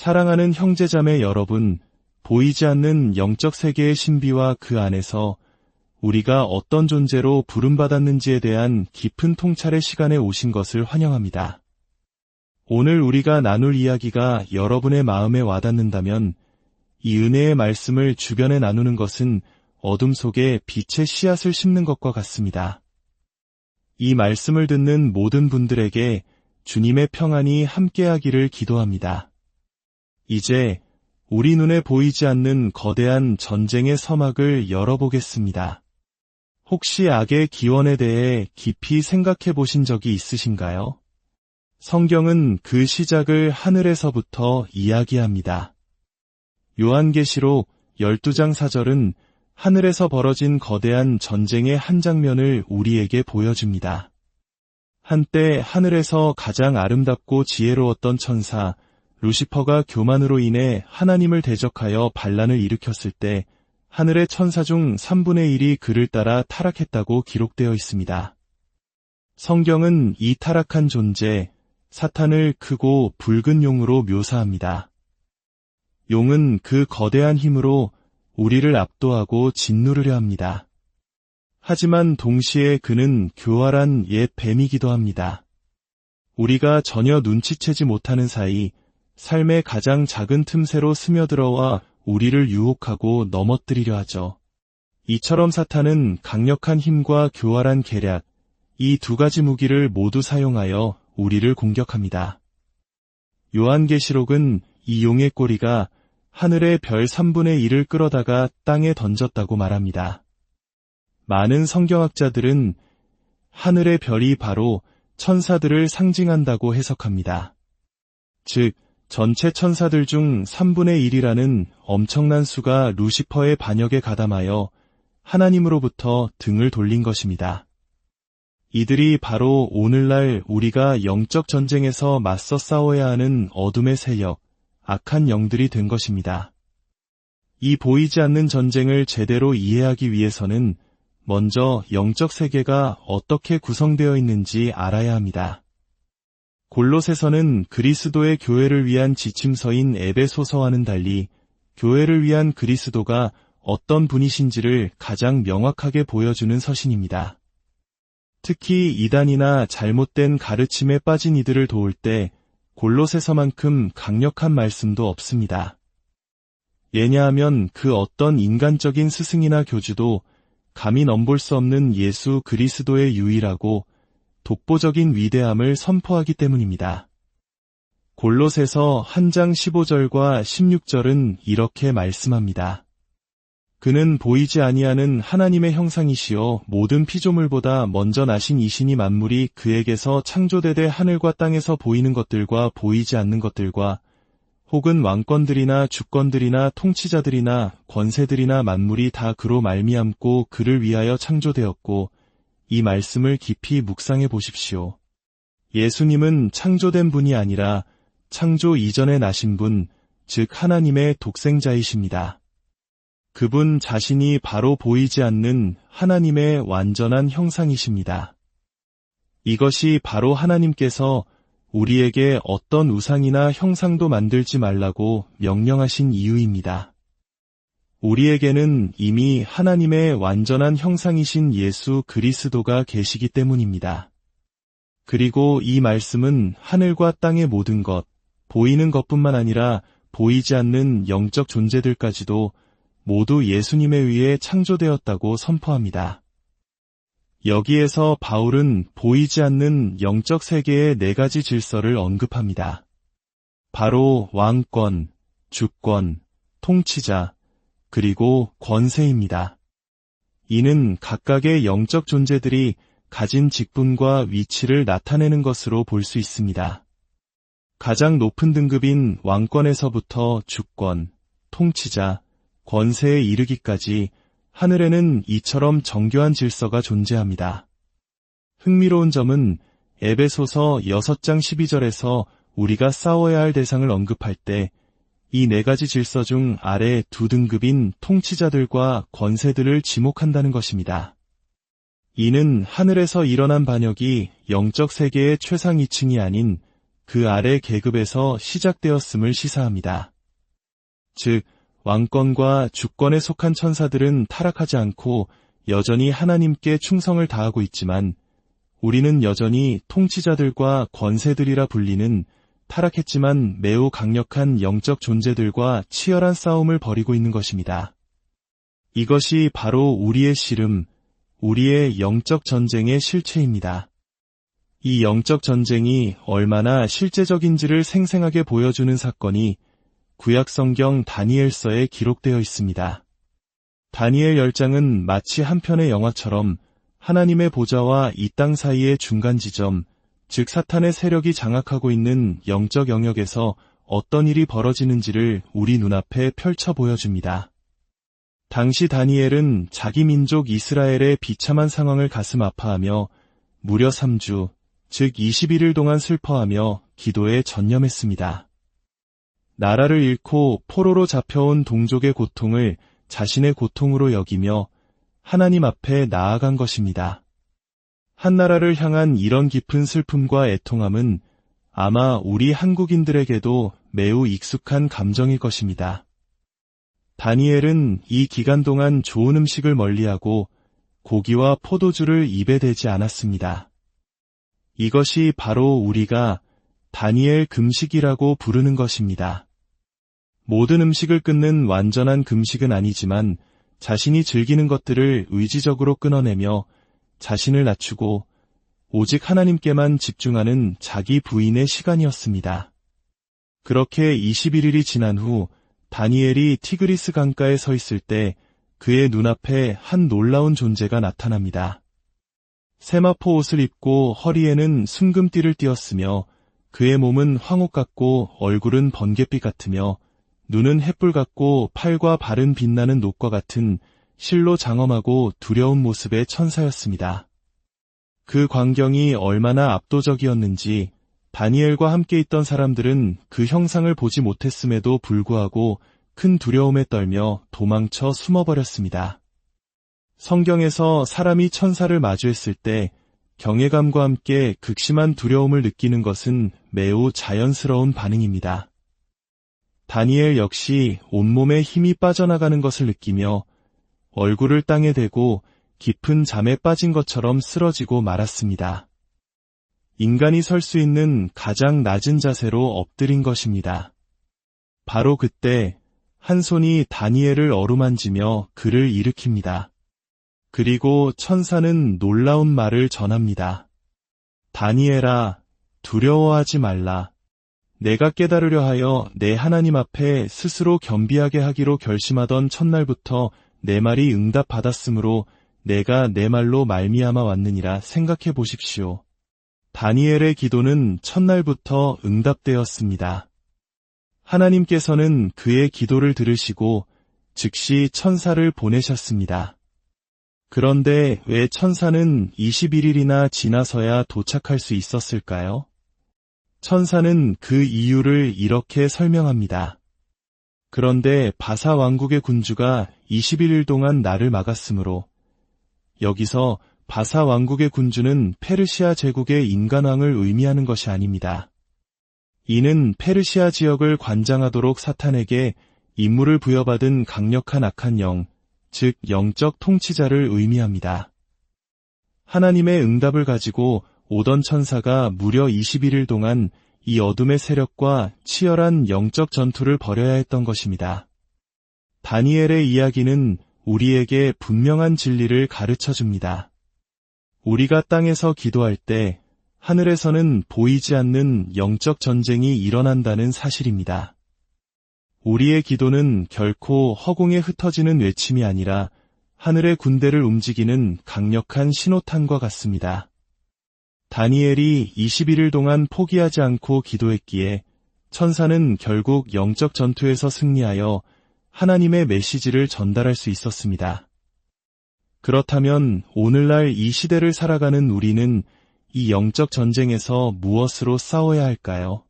사랑하는 형제자매 여러분, 보이지 않는 영적 세계의 신비와 그 안에서 우리가 어떤 존재로 부름받았는지에 대한 깊은 통찰의 시간에 오신 것을 환영합니다. 오늘 우리가 나눌 이야기가 여러분의 마음에 와닿는다면 이 은혜의 말씀을 주변에 나누는 것은 어둠 속에 빛의 씨앗을 심는 것과 같습니다. 이 말씀을 듣는 모든 분들에게 주님의 평안이 함께하기를 기도합니다. 이제 우리 눈에 보이지 않는 거대한 전쟁의 서막을 열어보겠습니다. 혹시 악의 기원에 대해 깊이 생각해 보신 적이 있으신가요? 성경은 그 시작을 하늘에서부터 이야기합니다. 요한계시록 12장 4절은 하늘에서 벌어진 거대한 전쟁의 한 장면을 우리에게 보여줍니다. 한때 하늘에서 가장 아름답고 지혜로웠던 천사 루시퍼가 교만으로 인해 하나님을 대적하여 반란을 일으켰을 때 하늘의 천사 중 3분의 1이 그를 따라 타락했다고 기록되어 있습니다. 성경은 이 타락한 존재, 사탄을 크고 붉은 용으로 묘사합니다. 용은 그 거대한 힘으로 우리를 압도하고 짓누르려 합니다. 하지만 동시에 그는 교활한 옛 뱀이기도 합니다. 우리가 전혀 눈치채지 못하는 사이 삶의 가장 작은 틈새로 스며들어와 우리를 유혹하고 넘어뜨리려 하죠. 이처럼 사탄은 강력한 힘과 교활한 계략, 이 두 가지 무기를 모두 사용하여 우리를 공격합니다. 요한계시록은 이 용의 꼬리가 하늘의 별 3분의 1을 끌어다가 땅에 던졌다고 말합니다. 많은 성경학자들은 하늘의 별이 바로 천사들을 상징한다고 해석합니다. 즉, 전체 천사들 중 3분의 1이라는 엄청난 수가 루시퍼의 반역에 가담하여 하나님으로부터 등을 돌린 것입니다. 이들이 바로 오늘날 우리가 영적 전쟁에서 맞서 싸워야 하는 어둠의 세력, 악한 영들이 된 것입니다. 이 보이지 않는 전쟁을 제대로 이해하기 위해서는 먼저 영적 세계가 어떻게 구성되어 있는지 알아야 합니다. 골로새서는 그리스도의 교회를 위한 지침서인 에베소서와는 달리 교회를 위한 그리스도가 어떤 분이신지를 가장 명확하게 보여주는 서신입니다. 특히 이단이나 잘못된 가르침에 빠진 이들을 도울 때 골로새서만큼 강력한 말씀도 없습니다. 왜냐하면 그 어떤 인간적인 스승이나 교주도 감히 넘볼 수 없는 예수 그리스도의 유일하고 독보적인 위대함을 선포하기 때문입니다. 골로새서 1장 15절과 16절은 이렇게 말씀합니다. 그는 보이지 아니하는 하나님의 형상이시요 모든 피조물보다 먼저 나신 이시니 만물이 그에게서 창조되되 하늘과 땅에서 보이는 것들과 보이지 않는 것들과 혹은 왕권들이나 주권들이나 통치자들이나 권세들이나 만물이 다 그로 말미암고 그를 위하여 창조되었고 이 말씀을 깊이 묵상해 보십시오. 예수님은 창조된 분이 아니라 창조 이전에 나신 분, 즉 하나님의 독생자이십니다. 그분 자신이 바로 보이지 않는 하나님의 완전한 형상이십니다. 이것이 바로 하나님께서 우리에게 어떤 우상이나 형상도 만들지 말라고 명령하신 이유입니다. 우리에게는 이미 하나님의 완전한 형상이신 예수 그리스도가 계시기 때문입니다. 그리고 이 말씀은 하늘과 땅의 모든 것, 보이는 것뿐만 아니라 보이지 않는 영적 존재들까지도 모두 예수님에 의해 창조되었다고 선포합니다. 여기에서 바울은 보이지 않는 영적 세계의 4가지 질서를 언급합니다. 바로 왕권, 주권, 통치자, 그리고 권세입니다. 이는 각각의 영적 존재들이 가진 직분과 위치를 나타내는 것으로 볼 수 있습니다. 가장 높은 등급인 왕권에서부터 주권, 통치자, 권세에 이르기까지 하늘에는 이처럼 정교한 질서가 존재합니다. 흥미로운 점은 에베소서 6장 12절에서 우리가 싸워야 할 대상을 언급할 때 이 4가지 질서 중 아래 2등급인 통치자들과 권세들을 지목한다는 것입니다. 이는 하늘에서 일어난 반역이 영적 세계의 최상위층이 아닌 그 아래 계급에서 시작되었음을 시사합니다. 즉, 왕권과 주권에 속한 천사들은 타락하지 않고 여전히 하나님께 충성을 다하고 있지만 우리는 여전히 통치자들과 권세들이라 불리는 타락했지만 매우 강력한 영적 존재들과 치열한 싸움을 벌이고 있는 것입니다. 이것이 바로 우리의 씨름, 우리의 영적 전쟁의 실체입니다. 이 영적 전쟁이 얼마나 실제적인지를 생생하게 보여주는 사건이 구약성경 다니엘서에 기록되어 있습니다. 다니엘 10장은 마치 한 편의 영화처럼 하나님의 보좌와 이 땅 사이의 중간 지점, 즉 사탄의 세력이 장악하고 있는 영적 영역에서 어떤 일이 벌어지는지를 우리 눈앞에 펼쳐 보여줍니다. 당시 다니엘은 자기 민족 이스라엘의 비참한 상황을 가슴 아파하며 무려 3주, 즉 21일 동안 슬퍼하며 기도에 전념했습니다. 나라를 잃고 포로로 잡혀온 동족의 고통을 자신의 고통으로 여기며 하나님 앞에 나아간 것입니다. 한 나라를 향한 이런 깊은 슬픔과 애통함은 아마 우리 한국인들에게도 매우 익숙한 감정일 것입니다. 다니엘은 이 기간 동안 좋은 음식을 멀리하고 고기와 포도주를 입에 대지 않았습니다. 이것이 바로 우리가 다니엘 금식이라고 부르는 것입니다. 모든 음식을 끊는 완전한 금식은 아니지만 자신이 즐기는 것들을 의지적으로 끊어내며 자신을 낮추고 오직 하나님께만 집중하는 자기 부인의 시간이었습니다. 그렇게 21일이 지난 후 다니엘이 티그리스 강가에 서 있을 때 그의 눈앞에 한 놀라운 존재가 나타납니다. 세마포 옷을 입고 허리에는 순금띠를 띄었으며 그의 몸은 황옥 같고 얼굴은 번갯빛 같으며 눈은 햇불 같고 팔과 발은 빛나는 녹과 같은 실로 장엄하고 두려운 모습의 천사였습니다. 그 광경이 얼마나 압도적이었는지 다니엘과 함께 있던 사람들은 그 형상을 보지 못했음에도 불구하고 큰 두려움에 떨며 도망쳐 숨어버렸습니다. 성경에서 사람이 천사를 마주했을 때 경외감과 함께 극심한 두려움을 느끼는 것은 매우 자연스러운 반응입니다. 다니엘 역시 온몸에 힘이 빠져나가는 것을 느끼며 얼굴을 땅에 대고 깊은 잠에 빠진 것처럼 쓰러지고 말았습니다. 인간이 설 수 있는 가장 낮은 자세로 엎드린 것입니다. 바로 그때 한 손이 다니엘을 어루만지며 그를 일으킵니다. 그리고 천사는 놀라운 말을 전합니다. 다니엘아, 두려워하지 말라. 내가 깨달으려 하여 내 하나님 앞에 스스로 겸비하게 하기로 결심하던 첫날부터 내 말이 응답받았으므로 내가 내 말로 말미암아 왔느니라 생각해 보십시오. 다니엘의 기도는 첫날부터 응답되었습니다. 하나님께서는 그의 기도를 들으시고 즉시 천사를 보내셨습니다. 그런데 왜 천사는 21일이나 지나서야 도착할 수 있었을까요? 천사는 그 이유를 이렇게 설명합니다. 그런데 바사 왕국의 군주가 21일 동안 나를 막았으므로. 여기서 바사 왕국의 군주는 페르시아 제국의 인간왕을 의미하는 것이 아닙니다. 이는 페르시아 지역을 관장하도록 사탄에게 임무를 부여받은 강력한 악한 영, 즉 영적 통치자를 의미합니다. 하나님의 응답을 가지고 오던 천사가 무려 21일 동안 이 어둠의 세력과 치열한 영적 전투를 벌여야 했던 것입니다. 다니엘의 이야기는 우리에게 분명한 진리를 가르쳐줍니다. 우리가 땅에서 기도할 때 하늘에서는 보이지 않는 영적 전쟁이 일어난다는 사실입니다. 우리의 기도는 결코 허공에 흩어지는 외침이 아니라 하늘의 군대를 움직이는 강력한 신호탄과 같습니다. 다니엘이 21일 동안 포기하지 않고 기도했기에 천사는 결국 영적 전투에서 승리하여 하나님의 메시지를 전달할 수 있었습니다. 그렇다면 오늘날 이 시대를 살아가는 우리는 이 영적 전쟁에서 무엇으로 싸워야 할까요?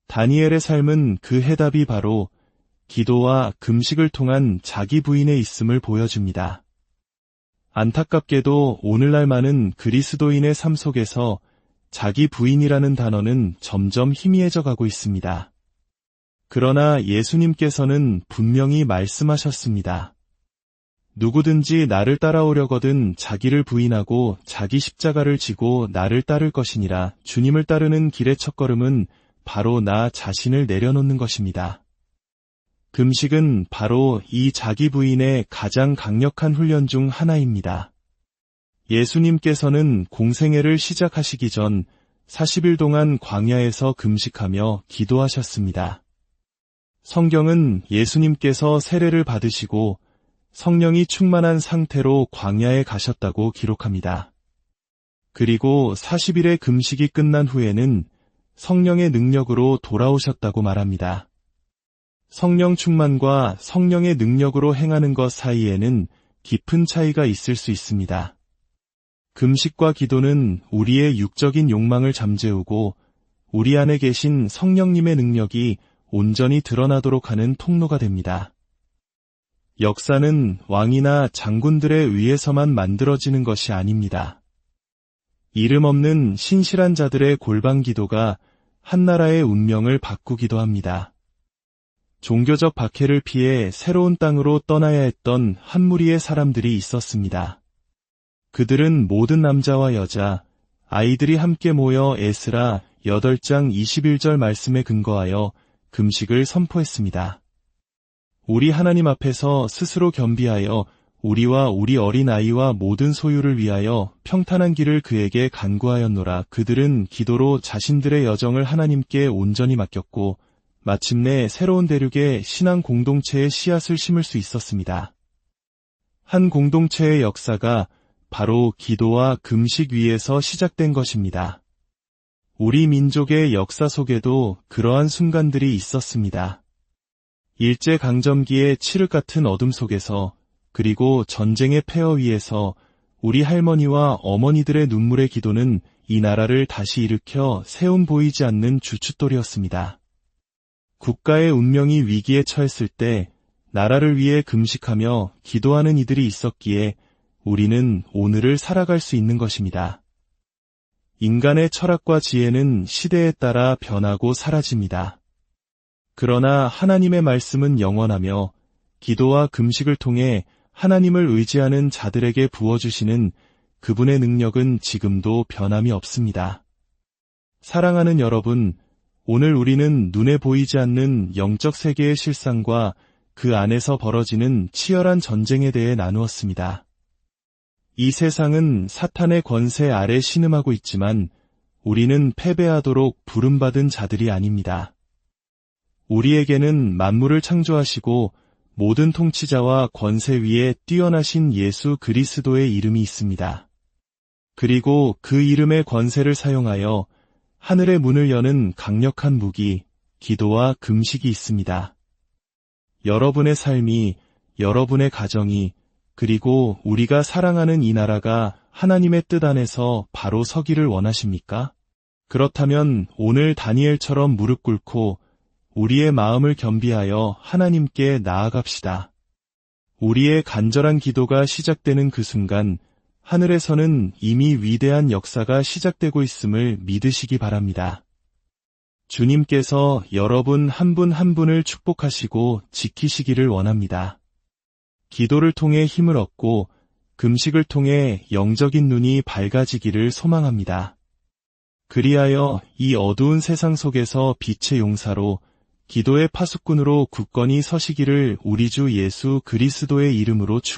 다니엘의 삶은 그 해답이 바로 기도와 금식을 통한 자기 부인에 있음을 보여줍니다. 안타깝게도 오늘날 많은 그리스도인의 삶 속에서 자기 부인이라는 단어는 점점 희미해져 가고 있습니다. 그러나 예수님께서는 분명히 말씀하셨습니다. 누구든지 나를 따라오려거든 자기를 부인하고 자기 십자가를 지고 나를 따를 것이니라. 주님을 따르는 길의 첫걸음은 바로 나 자신을 내려놓는 것입니다. 금식은 바로 이 자기 부인의 가장 강력한 훈련 중 하나입니다. 예수님께서는 공생애를 시작하시기 전 40일 동안 광야에서 금식하며 기도하셨습니다. 성경은 예수님께서 세례를 받으시고 성령이 충만한 상태로 광야에 가셨다고 기록합니다. 그리고 40일의 금식이 끝난 후에는 성령의 능력으로 돌아오셨다고 말합니다. 성령 충만과 성령의 능력으로 행하는 것 사이에는 깊은 차이가 있을 수 있습니다. 금식과 기도는 우리의 육적인 욕망을 잠재우고 우리 안에 계신 성령님의 능력이 온전히 드러나도록 하는 통로가 됩니다. 역사는 왕이나 장군들에 의해서만 만들어지는 것이 아닙니다. 이름 없는 신실한 자들의 골방 기도가 한 나라의 운명을 바꾸기도 합니다. 종교적 박해를 피해 새로운 땅으로 떠나야 했던 한 무리의 사람들이 있었습니다. 그들은 모든 남자와 여자, 아이들이 함께 모여 에스라 8장 21절 말씀에 근거하여 금식을 선포했습니다. 우리 하나님 앞에서 스스로 겸비하여 우리와 우리 어린 아이와 모든 소유를 위하여 평탄한 길을 그에게 간구하였노라. 그들은 기도로 자신들의 여정을 하나님께 온전히 맡겼고 마침내 새로운 대륙의 신앙 공동체의 씨앗을 심을 수 있었습니다. 한 공동체의 역사가 바로 기도와 금식 위에서 시작된 것입니다. 우리 민족의 역사 속에도 그러한 순간들이 있었습니다. 일제강점기의 칠흑 같은 어둠 속에서 그리고 전쟁의 폐허 위에서 우리 할머니와 어머니들의 눈물의 기도는 이 나라를 다시 일으켜 세움 보이지 않는 주춧돌이었습니다. 국가의 운명이 위기에 처했을 때 나라를 위해 금식하며 기도하는 이들이 있었기에 우리는 오늘을 살아갈 수 있는 것입니다. 인간의 철학과 지혜는 시대에 따라 변하고 사라집니다. 그러나 하나님의 말씀은 영원하며 기도와 금식을 통해 하나님을 의지하는 자들에게 부어주시는 그분의 능력은 지금도 변함이 없습니다. 사랑하는 여러분, 오늘 우리는 눈에 보이지 않는 영적 세계의 실상과 그 안에서 벌어지는 치열한 전쟁에 대해 나누었습니다. 이 세상은 사탄의 권세 아래 신음하고 있지만 우리는 패배하도록 부름받은 자들이 아닙니다. 우리에게는 만물을 창조하시고 모든 통치자와 권세 위에 뛰어나신 예수 그리스도의 이름이 있습니다. 그리고 그 이름의 권세를 사용하여 하늘의 문을 여는 강력한 무기, 기도와 금식이 있습니다. 여러분의 삶이, 여러분의 가정이, 그리고 우리가 사랑하는 이 나라가 하나님의 뜻 안에서 바로 서기를 원하십니까? 그렇다면 오늘 다니엘처럼 무릎 꿇고 우리의 마음을 겸비하여 하나님께 나아갑시다. 우리의 간절한 기도가 시작되는 그 순간 하늘에서는 이미 위대한 역사가 시작되고 있음을 믿으시기 바랍니다. 주님께서 여러분 한 분 한 분을 축복하시고 지키시기를 원합니다. 기도를 통해 힘을 얻고 금식을 통해 영적인 눈이 밝아지기를 소망합니다. 그리하여 이 어두운 세상 속에서 빛의 용사로 기도의 파수꾼으로 굳건히 서시기를 우리 주 예수 그리스도의 이름으로 축복합니다.